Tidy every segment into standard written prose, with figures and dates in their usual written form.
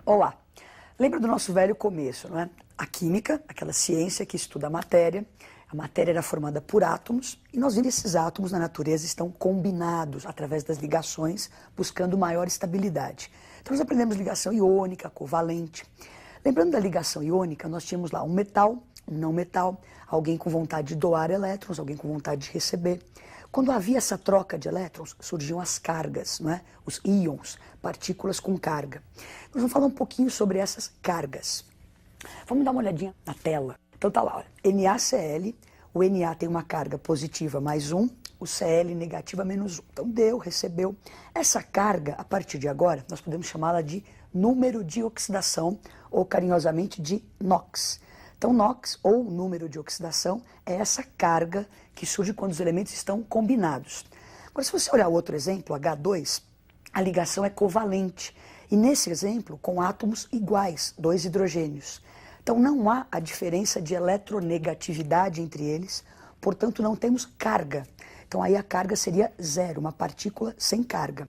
Olá! Lembra do nosso velho começo, não é? A química, aquela ciência que estuda a matéria era formada por átomos e nós vimos que esses átomos na natureza estão combinados através das ligações, buscando maior estabilidade. Então nós aprendemos ligação iônica, covalente. Lembrando da ligação iônica, nós tínhamos lá um metal, um não metal, alguém com vontade de doar elétrons, alguém com vontade de receber. Quando havia essa troca de elétrons, surgiam as cargas, não é? Os íons, partículas com carga. Nós vamos falar um pouquinho sobre essas cargas. Vamos dar uma olhadinha na tela. Então tá lá, olha, NaCl, o Na tem uma carga positiva mais 1, o Cl negativa menos 1. Então deu, recebeu. Essa carga, a partir de agora, nós podemos chamá-la de número de oxidação, ou carinhosamente de NOx. Então, NOx, ou número de oxidação, é essa carga que surge quando os elementos estão combinados. Agora, se você olhar o outro exemplo, H2, a ligação é covalente. E nesse exemplo, com átomos iguais, 2 hidrogênios. Então, não há a diferença de eletronegatividade entre eles, portanto, não temos carga. Então, aí a carga seria zero, uma partícula sem carga.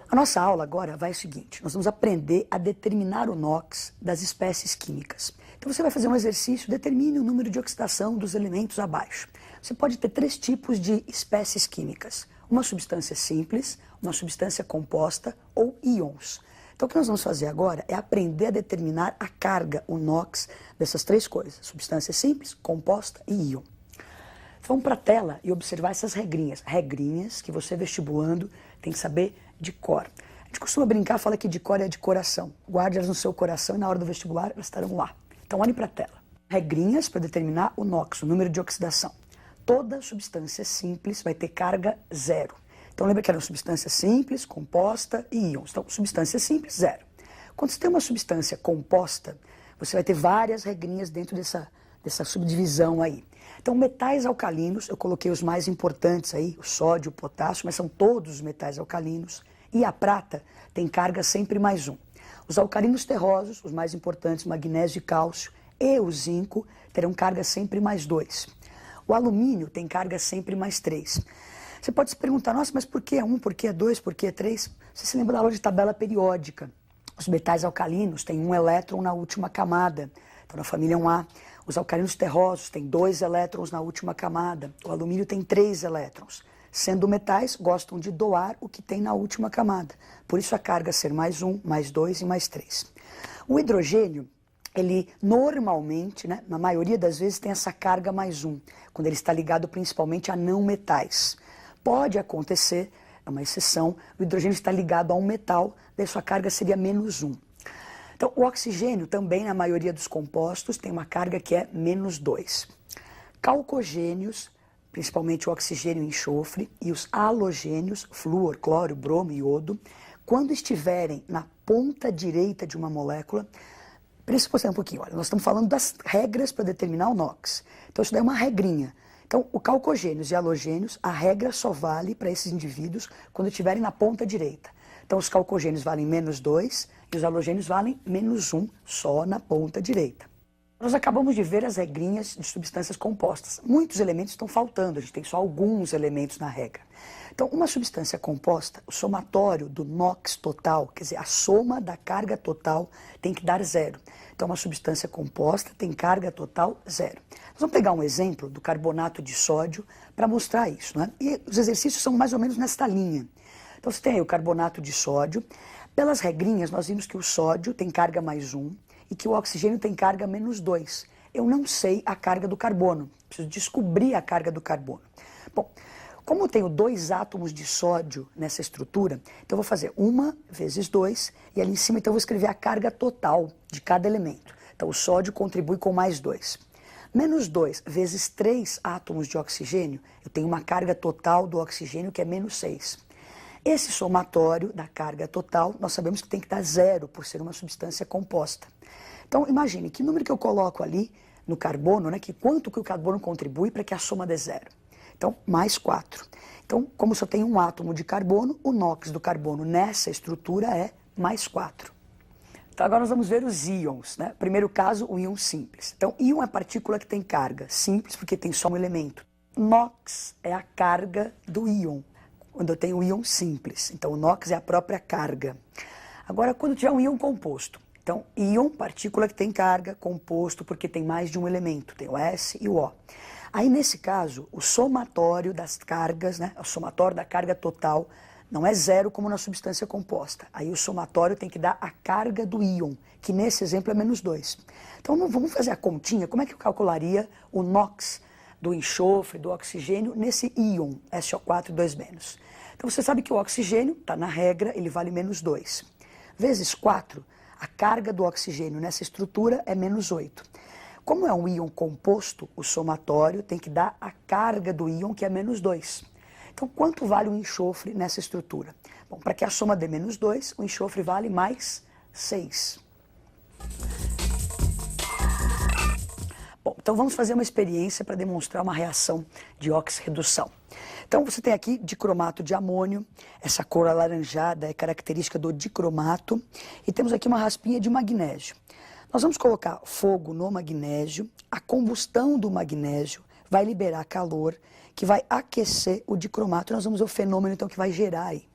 A nossa aula agora vai o seguinte, nós vamos aprender a determinar o NOx das espécies químicas. Então você vai fazer um exercício, determine o número de oxidação dos elementos abaixo. Você pode ter 3 tipos de espécies químicas, uma substância simples, uma substância composta ou íons. Então o que nós vamos fazer agora é aprender a determinar a carga, o NOx, dessas 3 coisas, substância simples, composta e íon. Vamos para a tela e observar essas regrinhas. Regrinhas que você, vestibulando, tem que saber de cor. A gente costuma brincar, fala que de cor é de coração. Guarde elas no seu coração e na hora do vestibular elas estarão lá. Então olhem para a tela. Regrinhas para determinar o NOx, o número de oxidação. Toda substância simples vai ter carga zero. Então lembra que era uma substância simples, composta e íons. Então substância simples, zero. Quando você tem uma substância composta, você vai ter várias regrinhas dentro dessa subdivisão aí. Então, metais alcalinos, eu coloquei os mais importantes aí, o sódio, o potássio, mas são todos os metais alcalinos. E a prata tem carga sempre mais 1. Os alcalinos terrosos, os mais importantes, magnésio e cálcio, e o zinco, terão carga sempre mais 2. O alumínio tem carga sempre mais 3. Você pode se perguntar, nossa, mas por que 1, por que 2, por que 3? Você se lembra da aula de tabela periódica. Os metais alcalinos têm 1 elétron na última camada, então na família 1A. Os alcalinos terrosos têm 2 elétrons na última camada. O alumínio tem 3 elétrons. Sendo metais, gostam de doar o que tem na última camada. Por isso a carga ser mais 1, mais 2 e mais 3. O hidrogênio, ele normalmente, né, na maioria das vezes, tem essa carga mais 1, quando ele está ligado principalmente a não metais. Pode acontecer, é uma exceção, o hidrogênio está ligado a um metal, daí sua carga seria menos 1. Então, o oxigênio também, na maioria dos compostos, tem uma carga que é menos 2. Calcogênios, principalmente o oxigênio e enxofre, e os halogênios, flúor, cloro, bromo e iodo, quando estiverem na ponta direita de uma molécula, presta atenção um pouquinho, olha, nós estamos falando das regras para determinar o NOx. Então, isso daí é uma regrinha. Então, o calcogênios e halogênios, a regra só vale para esses indivíduos quando estiverem na ponta direita. Então, os calcogênios valem menos 2 e os halogênios valem menos 1, só na ponta direita. Nós acabamos de ver as regrinhas de substâncias compostas. Muitos elementos estão faltando, a gente tem só alguns elementos na regra. Então, uma substância composta, o somatório do NOx total, quer dizer, a soma da carga total tem que dar 0. Então, uma substância composta tem carga total 0. Nós vamos pegar um exemplo do carbonato de sódio para mostrar isso, né? E os exercícios são mais ou menos nesta linha. Então, você tem aí o carbonato de sódio. Pelas regrinhas, nós vimos que o sódio tem carga mais 1 e que o oxigênio tem carga menos 2. Eu não sei a carga do carbono, preciso descobrir a carga do carbono. Bom, como eu tenho 2 átomos de sódio nessa estrutura, então eu vou fazer 1 vezes 2 e ali em cima então eu vou escrever a carga total de cada elemento. Então o sódio contribui com mais 2. Menos 2 vezes 3 átomos de oxigênio, eu tenho uma carga total do oxigênio que é menos 6. Esse somatório da carga total, nós sabemos que tem que dar 0 por ser uma substância composta. Então, imagine que número que eu coloco ali no carbono, né, que quanto que o carbono contribui para que a soma dê 0. Então, mais 4. Então, como só tem um átomo de carbono, o NOx do carbono nessa estrutura é mais 4. Então, agora nós vamos ver os íons, né? Primeiro caso, o íon simples. Então, íon é partícula que tem carga simples porque tem só um elemento. NOx é a carga do íon, quando eu tenho um íon simples. Então, o NOx é a própria carga. Agora, quando tiver um íon composto, Então, íon, partícula que tem carga, composto porque tem mais de um elemento, tem o S e o O. Aí, nesse caso, o somatório das cargas, né, o somatório da carga total, não é zero como na substância composta. Aí o somatório tem que dar a carga do íon, que nesse exemplo é -2. Então vamos fazer a continha, como é que eu calcularia o NOx do enxofre, do oxigênio, nesse íon, SO4 2-. Então você sabe que o oxigênio, está na regra, ele vale -2. Vezes 4, a carga do oxigênio nessa estrutura é -8. Como é um íon composto, o somatório tem que dar a carga do íon, que é -2. Então, quanto vale o enxofre nessa estrutura? Bom, para que a soma dê -2, o enxofre vale mais 6. Bom, então vamos fazer uma experiência para demonstrar uma reação de oxirredução. Então, você tem aqui dicromato de amônio, essa cor alaranjada é característica do dicromato, e temos aqui uma raspinha de magnésio. Nós vamos colocar fogo no magnésio, a combustão do magnésio vai liberar calor, que vai aquecer o dicromato. Nós vamos ver o fenômeno, então, que vai gerar aí.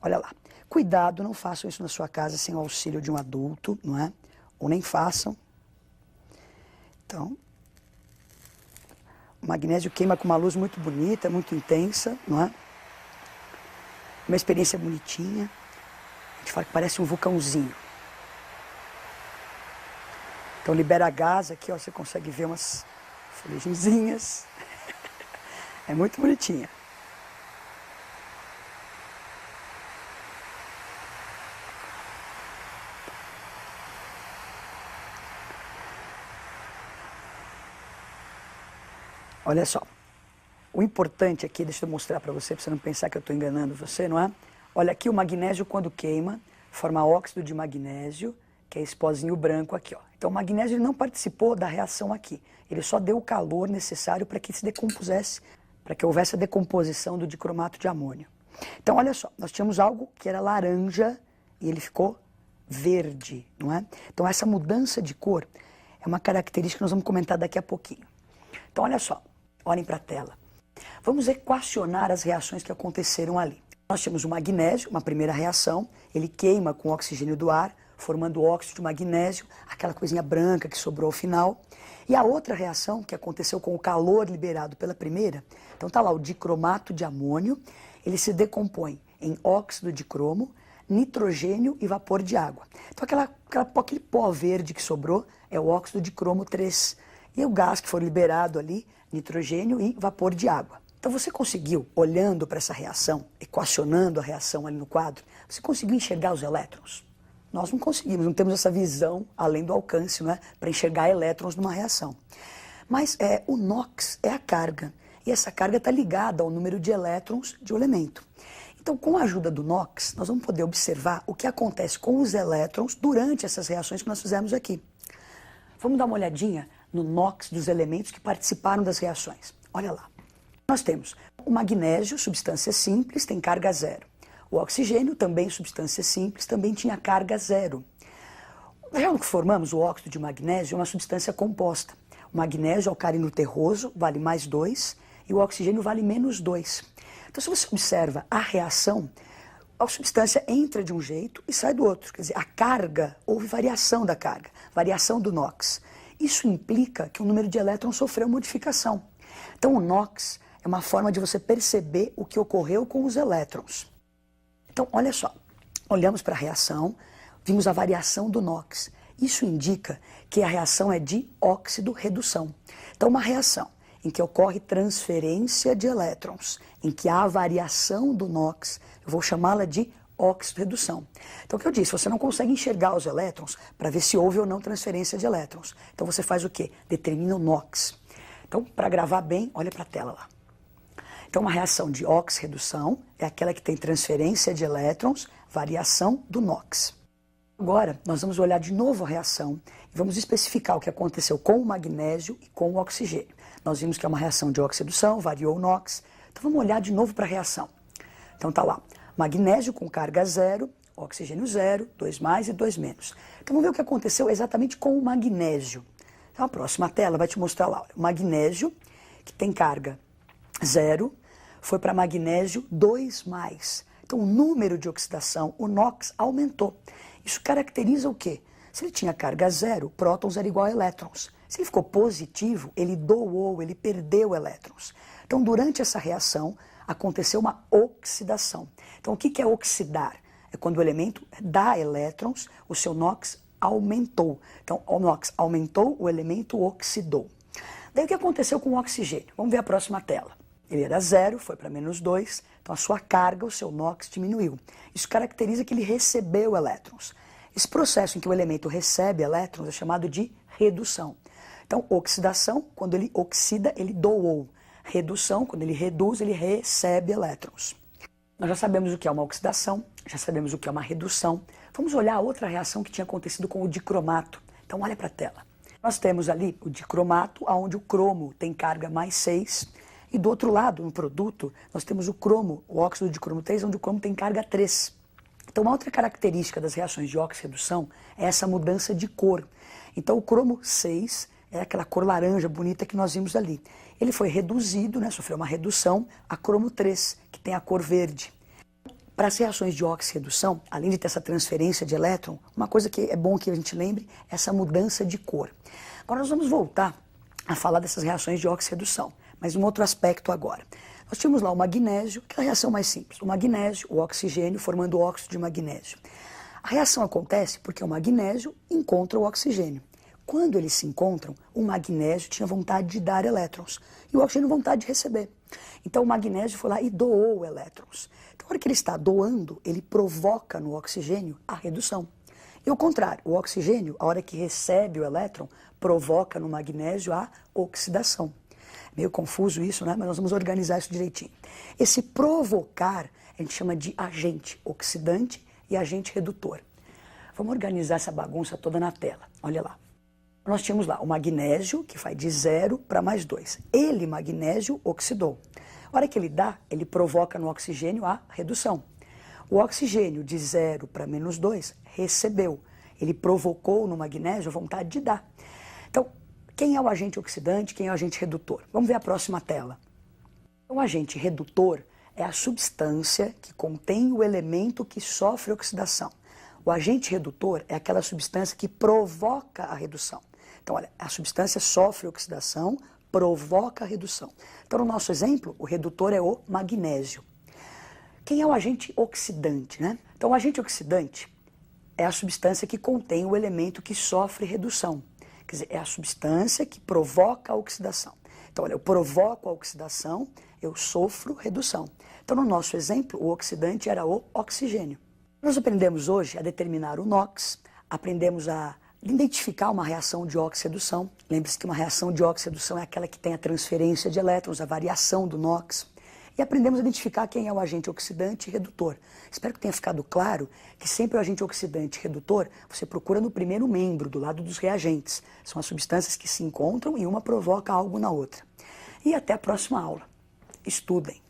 Olha lá. Cuidado, não façam isso na sua casa sem o auxílio de um adulto, não é? Ou nem façam. Então, o magnésio queima com uma luz muito bonita, muito intensa, não é? Uma experiência bonitinha. A gente fala que parece um vulcãozinho. Então, libera gás aqui, ó, você consegue ver umas fuligenzinhas. É muito bonitinha. Olha só. O importante aqui, deixa eu mostrar para você não pensar que eu estou enganando você, não é? Olha aqui, o magnésio quando queima, forma óxido de magnésio, que é esse pozinho branco aqui, ó. Então o magnésio ele não participou da reação aqui. Ele só deu o calor necessário para que se decompusesse, para que houvesse a decomposição do dicromato de amônio. Então, olha só, nós tínhamos algo que era laranja e ele ficou verde, não é? Então, essa mudança de cor é uma característica que nós vamos comentar daqui a pouquinho. Então, olha só, olhem para a tela. Vamos equacionar as reações que aconteceram ali. Nós temos o magnésio, uma primeira reação, ele queima com o oxigênio do ar, formando óxido de magnésio, aquela coisinha branca que sobrou ao final. E a outra reação, que aconteceu com o calor liberado pela primeira, então está lá o dicromato de amônio, ele se decompõe em óxido de cromo, nitrogênio e vapor de água. Então aquele pó verde que sobrou é o óxido de cromo 3. E o gás que foi liberado ali, nitrogênio e vapor de água. Então você conseguiu, olhando para essa reação, equacionando a reação ali no quadro, você conseguiu enxergar os elétrons? Nós não conseguimos, não temos essa visão além do alcance, não é? Para enxergar elétrons numa reação. Mas o NOx é a carga, e essa carga está ligada ao número de elétrons de um elemento. Então, com a ajuda do NOx, nós vamos poder observar o que acontece com os elétrons durante essas reações que nós fizemos aqui. Vamos dar uma olhadinha no NOx dos elementos que participaram das reações. Olha lá. Nós temos o magnésio, substância simples, tem carga zero. O oxigênio, também substância simples, também tinha carga zero. Já o que formamos, o óxido de magnésio, é uma substância composta. O magnésio alcalino terroso vale mais 2 e o oxigênio vale -2. Então, se você observa a reação, a substância entra de um jeito e sai do outro. Quer dizer, a carga, houve variação da carga, variação do NOx. Isso implica que o número de elétrons sofreu modificação. Então, o NOx é uma forma de você perceber o que ocorreu com os elétrons. Então, olha só, olhamos para a reação, vimos a variação do NOx. Isso indica que a reação é de óxido-redução. Então, uma reação em que ocorre transferência de elétrons, em que há variação do NOx, eu vou chamá-la de óxido-redução. Então, o que eu disse, você não consegue enxergar os elétrons para ver se houve ou não transferência de elétrons. Então, você faz o quê? Determina o NOx. Então, para gravar bem, olha para a tela lá. Então, uma reação de óxido-redução é aquela que tem transferência de elétrons, variação do NOx. Agora, nós vamos olhar de novo a reação e vamos especificar o que aconteceu com o magnésio e com o oxigênio. Nós vimos que é uma reação de oxidação, variou o NOx. Então, vamos olhar de novo para a reação. Então, tá lá, magnésio com carga zero, oxigênio zero, 2+ e 2-. Então, vamos ver o que aconteceu exatamente com o magnésio. Então, a próxima tela vai te mostrar lá, o magnésio, que tem carga zero, foi para magnésio 2+. Então, o número de oxidação, o NOx, aumentou. Isso caracteriza o quê? Se ele tinha carga zero, prótons era igual a elétrons. Se ele ficou positivo, ele doou, ele perdeu elétrons. Então, durante essa reação, aconteceu uma oxidação. Então, o que é oxidar? É quando o elemento dá elétrons, o seu NOx aumentou. Então, o NOx aumentou, o elemento oxidou. Daí, o que aconteceu com o oxigênio? Vamos ver a próxima tela. Ele era zero, foi para -2, então a sua carga, o seu NOx, diminuiu. Isso caracteriza que ele recebeu elétrons. Esse processo em que o elemento recebe elétrons é chamado de redução. Então, oxidação, quando ele oxida, ele doou. Redução, quando ele reduz, ele recebe elétrons. Nós já sabemos o que é uma oxidação, já sabemos o que é uma redução. Vamos olhar a outra reação que tinha acontecido com o dicromato. Então, olha para a tela. Nós temos ali o dicromato, onde o cromo tem carga +6, e do outro lado, no produto, nós temos o cromo, o óxido de cromo 3, onde o cromo tem carga 3. Então, uma outra característica das reações de óxido-redução é essa mudança de cor. Então, o cromo 6 é aquela cor laranja bonita que nós vimos ali. Ele foi reduzido, né, sofreu uma redução a cromo 3, que tem a cor verde. Para as reações de óxido-redução, além de ter essa transferência de elétron, uma coisa que é bom que a gente lembre é essa mudança de cor. Agora, nós vamos voltar a falar dessas reações de óxido-redução, mas um outro aspecto agora. Nós tínhamos lá o magnésio, que é a reação mais simples. O magnésio, o oxigênio, formando óxido de magnésio. A reação acontece porque o magnésio encontra o oxigênio. Quando eles se encontram, o magnésio tinha vontade de dar elétrons e o oxigênio vontade de receber. Então o magnésio foi lá e doou elétrons. Então, na hora que ele está doando, ele provoca no oxigênio a redução. E o contrário, o oxigênio, a hora que recebe o elétron, provoca no magnésio a oxidação. Meio confuso isso, né? Mas nós vamos organizar isso direitinho. Esse provocar a gente chama de agente oxidante e agente redutor. Vamos organizar essa bagunça toda na tela. Olha lá. Nós tínhamos lá o magnésio, que vai de 0 para +2. Ele, magnésio, oxidou. A hora que ele dá, ele provoca no oxigênio a redução. O oxigênio de 0 para -2 recebeu. Ele provocou no magnésio a vontade de dar. Então, quem é o agente oxidante, quem é o agente redutor? Vamos ver a próxima tela. O agente redutor é a substância que contém o elemento que sofre oxidação. O agente redutor é aquela substância que provoca a redução. Então, olha, a substância sofre oxidação, provoca a redução. Então, no nosso exemplo, o redutor é o magnésio. Quem é o agente oxidante, né? Então, o agente oxidante é a substância que contém o elemento que sofre redução. Quer dizer, é a substância que provoca a oxidação. Então, olha, eu provoco a oxidação, eu sofro redução. Então, no nosso exemplo, o oxidante era o oxigênio. Nós aprendemos hoje a determinar o NOx, aprendemos a identificar uma reação de óxido-redução. Lembre-se que uma reação de óxido-redução é aquela que tem a transferência de elétrons, a variação do NOx. E aprendemos a identificar quem é o agente oxidante e redutor. Espero que tenha ficado claro que sempre o agente oxidante e redutor você procura no primeiro membro, do lado dos reagentes. São as substâncias que se encontram e uma provoca algo na outra. E até a próxima aula. Estudem!